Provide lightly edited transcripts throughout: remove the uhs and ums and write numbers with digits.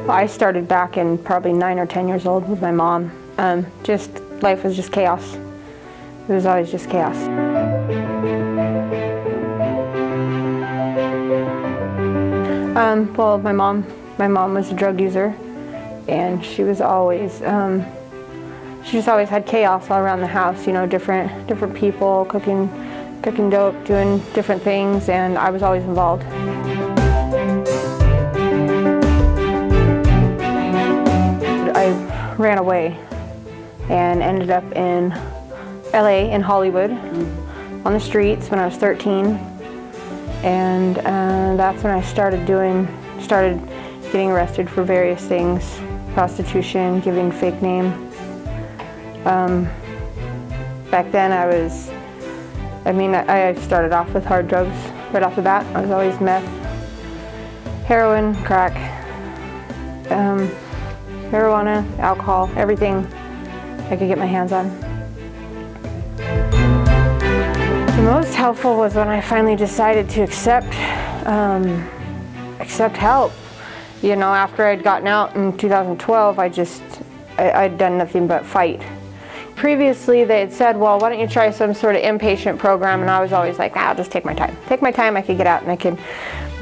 I started back in probably 9 or 10 years old with my mom. Life was just chaos. It was always just chaos. Well, my mom was a drug user, and she was always, she just always had chaos all around the house. You know, different people cooking dope, doing different things, and I was always involved. I ran away and ended up in LA, in Hollywood, on the streets when I was 13. And that's when I started getting arrested for various things: prostitution, giving fake name. Back then I started off with hard drugs right off the bat. I was always meth, heroin, crack, marijuana, alcohol, everything I could get my hands on. The most helpful was when I finally decided to accept help. You know, after I'd gotten out in 2012, I'd done nothing but fight. Previously, they had said, well, why don't you try some sort of inpatient program? And I was always like, I'll just take my time. Take my time, I could get out and I could.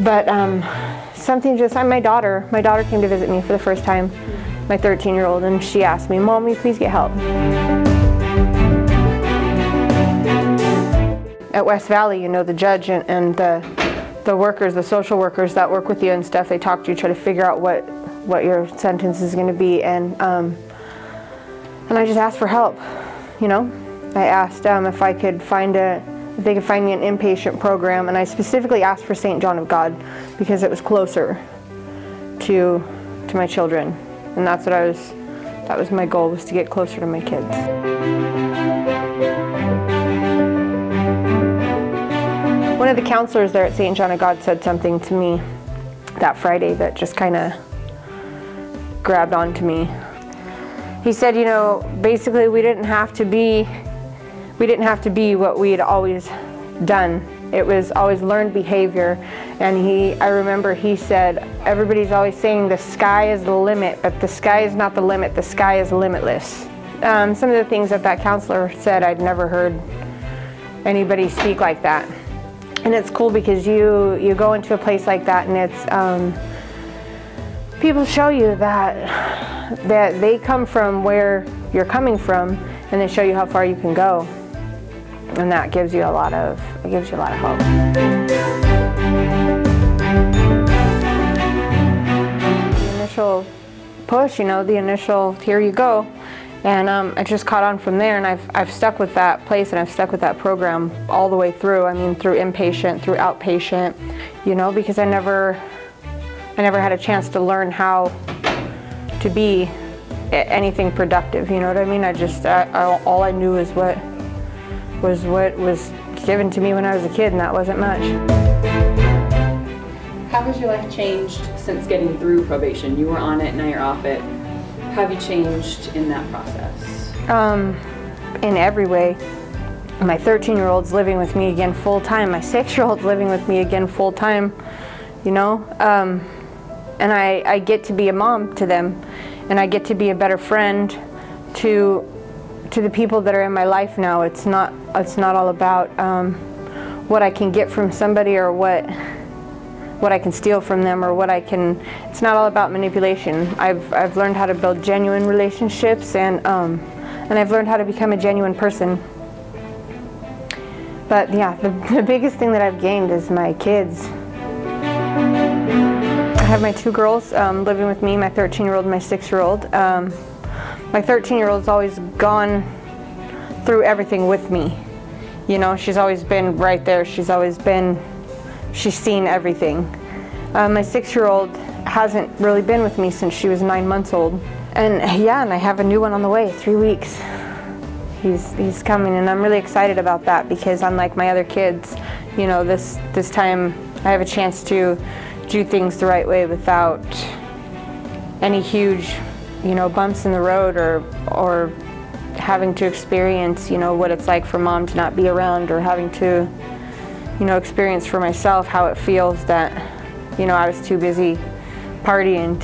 But my daughter came to visit me for the first time, my 13-year-old, and she asked me, Mom, will you please get help? At West Valley, you know, the judge and the workers, the social workers that work with you and stuff, they talk to you, try to figure out what your sentence is going to be, and I just asked for help. You know, I asked if they could find me an inpatient program, and I specifically asked for St. John of God because it was closer to my children, and that was my goal, was to get closer to my kids. One of the counselors there at St. John of God said something to me that Friday that just kind of grabbed onto me. He said, you know, basically we didn't have to be what we had always done. It was always learned behavior, and I remember he said, everybody's always saying the sky is the limit, but the sky is not the limit, the sky is limitless. Some of the things that counselor said, I'd never heard anybody speak like that. And it's cool because you go into a place like that, and it's people show you that they come from where you're coming from, and they show you how far you can go, and that gives you a lot of hope. The initial push, you know, the initial here you go. And I just caught on from there, and I've stuck with that place, and I've stuck with that program all the way through. I mean, through inpatient, through outpatient, you know, because I never had a chance to learn how to be anything productive. You know what I mean? All I knew is what was given to me when I was a kid, and that wasn't much. How has your life changed since getting through probation? You were on it, now you're off it. How have you changed in that process? In every way. My 13-year-old's living with me again full-time. My 6-year-old's living with me again full-time, you know? And I get to be a mom to them, and I get to be a better friend to the people that are in my life now. It's not all about what I can get from somebody, or what I can steal from them, or it's not all about manipulation. I've learned how to build genuine relationships, and I've learned how to become a genuine person. But yeah, the biggest thing that I've gained is my kids. I have my 2 girls living with me, my 13-year-old and my 6-year-old. My 13-year-old's always gone through everything with me. You know, she's always been right there. She's seen everything. My 6-year-old hasn't really been with me since she was 9 months old. And yeah, and I have a new one on the way, 3 weeks. He's coming, and I'm really excited about that, because unlike my other kids, you know, this time I have a chance to do things the right way without any huge, you know, bumps in the road, or having to experience, you know, what it's like for mom to not be around, or having to, you know, experience for myself how it feels that, you know, I was too busy partying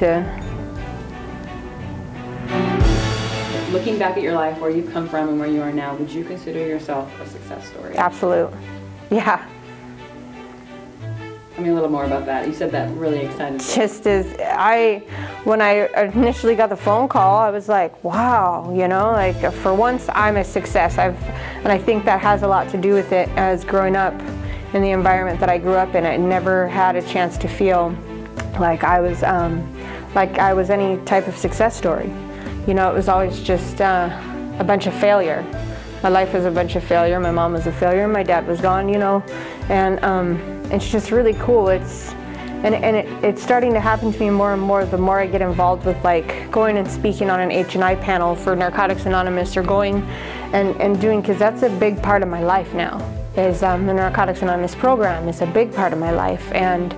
Looking back at your life, where you've come from and where you are now, would you consider yourself a success story? Absolute. Yeah. Tell me a little more about that. You said that really excited me. Just when I initially got the phone call, I was like, wow, you know, like for once I'm a success. And I think that has a lot to do with it. As growing up in the environment that I grew up in, I never had a chance to feel like I was any type of success story. You know, it was always just a bunch of failure. My life was a bunch of failure. My mom was a failure. My dad was gone, you know, and it's just really cool. It's starting to happen to me more and more the more I get involved with like going and speaking on an H&I panel for Narcotics Anonymous, or going and doing, because that's a big part of my life now. Is the Narcotics Anonymous program is a big part of my life, and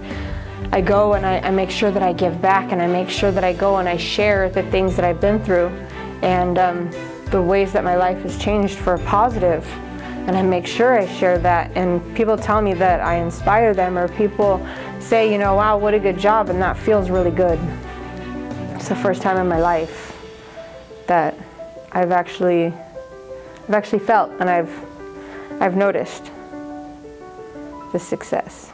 I go and I make sure that I give back, and I make sure that I go and I share the things that I've been through, and the ways that my life has changed for a positive. And I make sure I share that, and people tell me that I inspire them, or people say, you know, wow, what a good job, and that feels really good. It's the first time in my life that I've actually felt, and I've noticed the success.